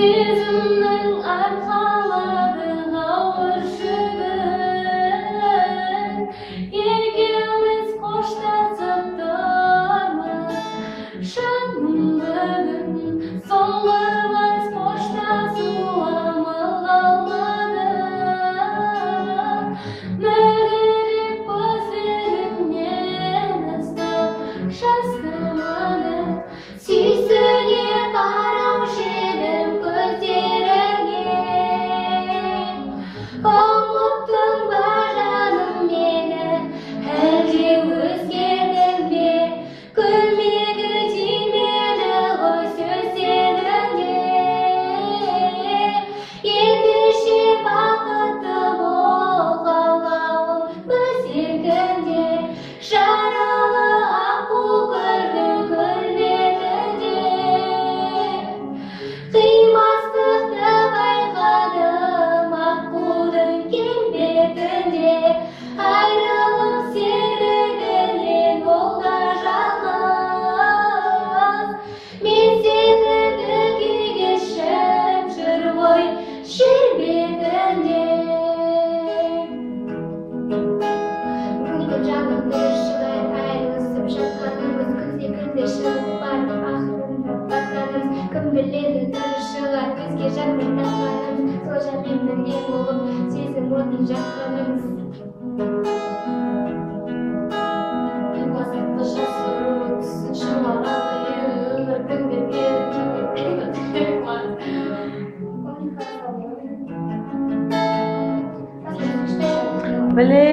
Сезімнің арқалады ауыр жүгін, екеуміз қоштасып тұрмыз шын бүгін. Соңғы біз қоштасуыма қалмады, мөлдіреп көздеріңнен ыстық жас тамады. Сүйсіне қараушы едім көздеріңе, ұмыттың ба жаным мені, әлде өзгердің бе? Көмегі тимеді ғой сөздеріңде, ендеше бақытты бол қалауым өзегіңде. Жаралы аққу гүлдің келбетінде қимастықты байқадым, аққудың келбетінде. Айрылып сендігінен ол да жалғыз, мен секілді күйгешім жүр ғой жер бетінде. Бүгінгі жанымды жылай айырылысып жатқанымыз, күн секілді шығып барып ақырында батқанымыз. Кім біледі дұрыс шығар көзге жармай таққанымыз, сол жанымның не болып сезім отын жаққанымыз. Қимастықты жасыру түсін шыңғырады өмірдің берген. Блин.